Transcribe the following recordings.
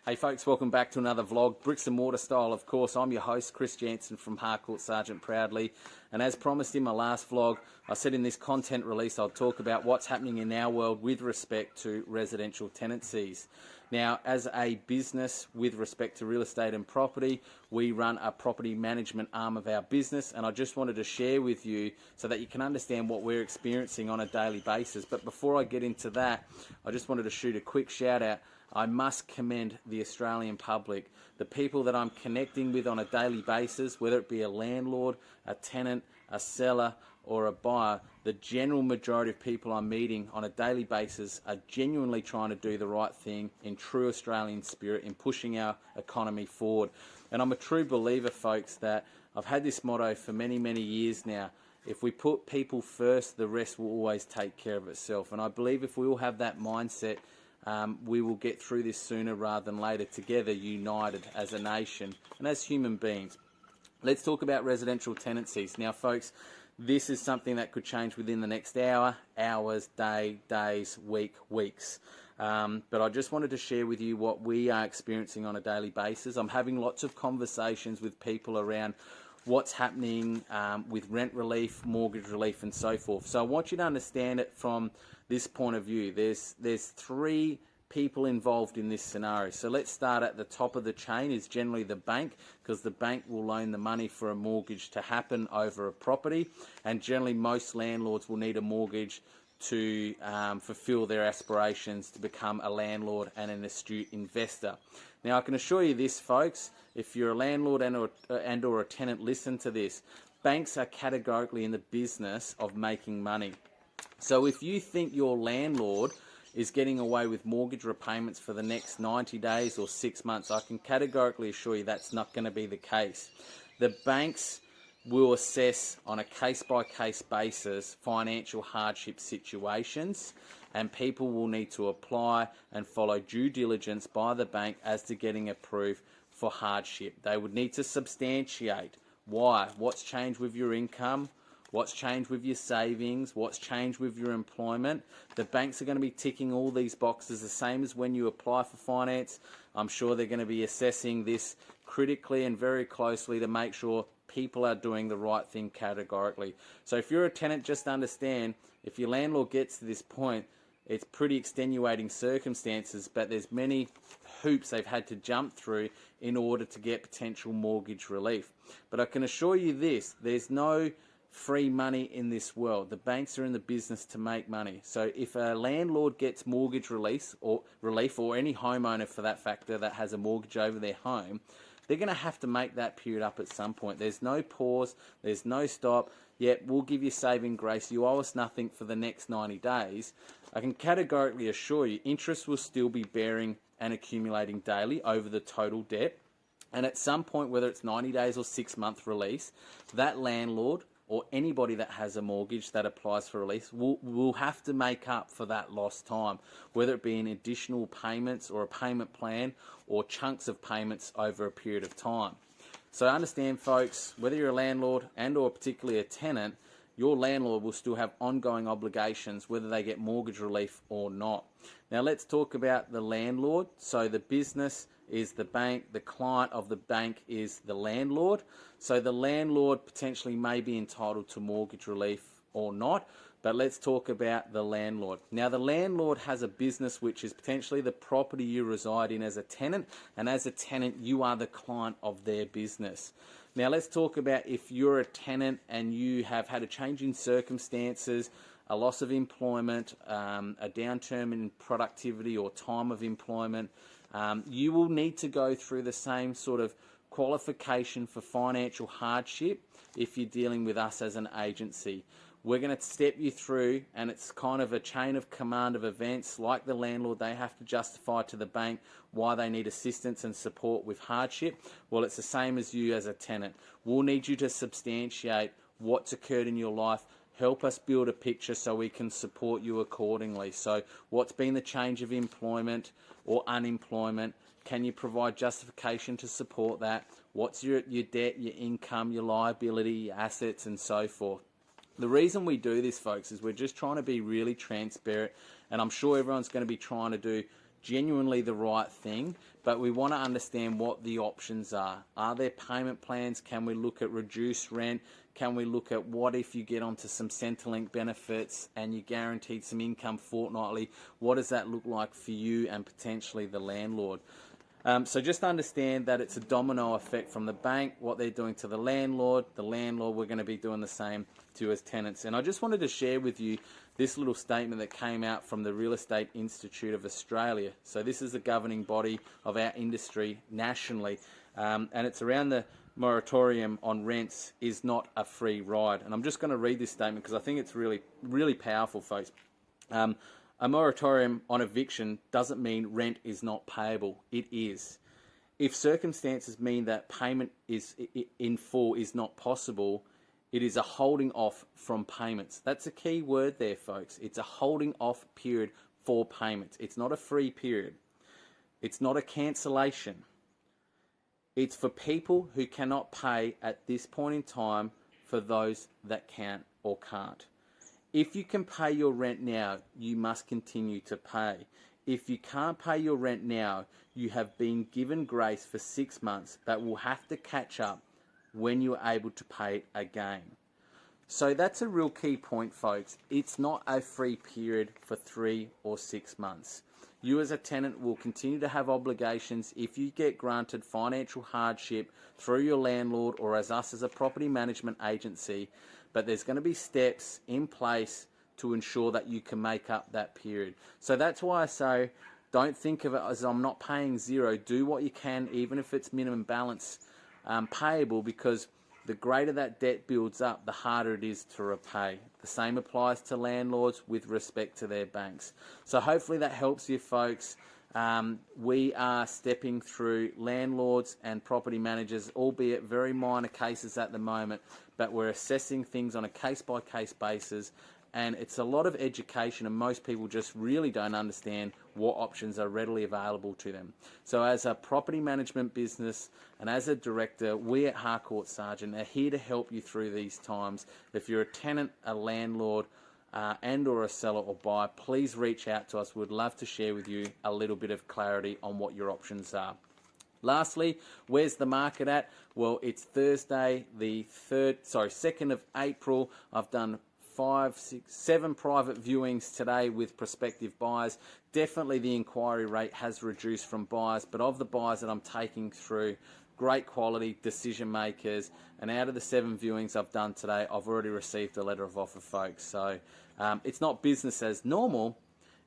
Hey folks, welcome back to another vlog, bricks and mortar style of course. I'm your host Chris Jansen from Harcourt Sargent Proudly, and as promised in my last vlog, I said in this content release I'll talk about what's happening in our world with respect to residential tenancies. Now, as a business with respect to real estate and property, we run a property management arm of our business, and I just wanted to share with you so that you can understand what we're experiencing on a daily basis. But before I get into that, I just wanted to shoot a quick shout out. I must commend the Australian public, the people that I'm connecting with on a daily basis, whether it be a landlord, a tenant, a seller, or a buyer. The general majority of people I'm meeting on a daily basis are genuinely trying to do the right thing in true Australian spirit in pushing our economy forward. And I'm a true believer, folks, that I've had this motto for many, many years now. If we put people first, the rest will always take care of itself. And I believe if we all have that mindset, we will get through this sooner rather than later, together, united as a nation and as human beings. Let's talk about residential tenancies. Now, folks, this is something that could change within the next hour, hours, days, weeks. But I just wanted to share with you what we are experiencing on a daily basis. I'm having lots of conversations with people around what's happening with rent relief, mortgage relief, and so forth. So I want you to understand it from this point of view. There's three people involved in this scenario. So let's start at the top of the chain is generally the bank, because the bank will loan the money for a mortgage to happen over a property, and generally most landlords will need a mortgage to fulfill their aspirations to become a landlord and an astute investor. Now, I can assure you this, folks, if you're a landlord and or a tenant, listen to this. Banks are categorically in the business of making money. So if you think your landlord is getting away with mortgage repayments for the next 90 days or 6 months, I can categorically assure you that's not going to be the case. The banks will assess on a case-by-case basis financial hardship situations, and people will need to apply and follow due diligence by the bank as to getting approved for hardship. They would need to substantiate why, what's changed with your income, what's changed with your savings, what's changed with your employment. The banks are going to be ticking all these boxes the same as when you apply for finance. I'm sure they're going to be assessing this critically and very closely to make sure people are doing the right thing categorically. So if you're a tenant, just understand, if your landlord gets to this point, it's pretty extenuating circumstances, but there's many hoops they've had to jump through in order to get potential mortgage relief. But I can assure you this, there's no free money in this world. The banks are in the business to make money. So if a landlord gets mortgage relief, or any homeowner for that factor that has a mortgage over their home, they're going to have to make that period up at some point. There's no pause, there's no stop. Yet we'll give you saving grace. You owe us nothing for the next 90 days. I can categorically assure you interest will still be bearing and accumulating daily over the total debt. And at some point, whether it's 90 days or 6 month release, that landlord or anybody that has a mortgage that applies for release will have to make up for that lost time, whether it be in additional payments or a payment plan or chunks of payments over a period of time. So understand, folks, whether you're a landlord and or particularly a tenant, your landlord will still have ongoing obligations whether they get mortgage relief or not. Now let's talk about the landlord. So the business is the bank, the client of the bank is the landlord. So the landlord potentially may be entitled to mortgage relief or not, but let's talk about the landlord. Now the landlord has a business which is potentially the property you reside in as a tenant, and as a tenant you are the client of their business. Now let's talk about if you're a tenant and you have had a change in circumstances, a loss of employment, a downturn in productivity or time of employment, you will need to go through the same sort of qualification for financial hardship if you're dealing with us as an agency. We're going to step you through, and it's kind of a chain of command of events. Like the landlord, they have to justify to the bank why they need assistance and support with hardship. Well, it's the same as you as a tenant. We'll need you to substantiate what's occurred in your life. Help us build a picture so we can support you accordingly. So what's been the change of employment or unemployment? Can you provide justification to support that? What's your debt, your income, your liability, your assets, and so forth? The reason we do this, folks, is we're just trying to be really transparent, and I'm sure everyone's going to be trying to do genuinely the right thing, but we want to understand what the options are. Are there payment plans? Can we look at reduced rent? Can we look at what if you get onto some Centrelink benefits and you're guaranteed some income fortnightly? What does that look like for you and potentially the landlord? So just understand that it's a domino effect from the bank, what they're doing to the landlord, we're going to be doing the same to as tenants. And I just wanted to share with you this little statement that came out from the Real Estate Institute of Australia. So this is the governing body of our industry nationally, and it's around the moratorium on rents is not a free ride. And I'm just going to read this statement because I think it's really, really powerful, folks. A moratorium on eviction doesn't mean rent is not payable. It is. If circumstances mean that payment is in full is not possible, it is a holding off from payments. That's a key word there, folks. It's a holding off period for payments. It's not a free period. It's not a cancellation. It's for people who cannot pay at this point in time for those that can or can't. If you can pay your rent now, you must continue to pay. If you can't pay your rent now, you have been given grace for 6 months, but will have to catch up when you are able to pay it again. So that's a real key point, folks. It's not a free period for 3 or 6 months. You as a tenant will continue to have obligations if you get granted financial hardship through your landlord or as us as a property management agency, but there's going to be steps in place to ensure that you can make up that period. So that's why I say don't think of it as I'm not paying zero. Do what you can, even if it's minimum balance payable, because the greater that debt builds up, the harder it is to repay. The same applies to landlords with respect to their banks. So hopefully that helps you, folks. We are stepping through landlords and property managers, albeit very minor cases at the moment, but we're assessing things on a case-by-case basis, and it's a lot of education, and most people just really don't understand what options are readily available to them. So as a property management business and as a director, we at Harcourt Sargent are here to help you through these times. If you're a tenant, a landlord, and or a seller or buyer, please reach out to us. We'd love to share with you a little bit of clarity on what your options are. Lastly, where's the market at? Well, it's Thursday, the 2nd of April. I've done 5, 6, 7 private viewings today with prospective buyers. Definitely the inquiry rate has reduced from buyers, but of the buyers that I'm taking through, great quality decision makers, and out of the 7 viewings I've done today, I've already received a letter of offer, folks. So it's not business as normal,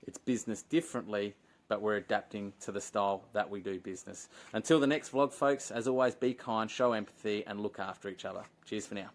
it's business differently, but we're adapting to the style that we do business. Until the next vlog, folks, as always, be kind, show empathy, and look after each other. Cheers for now.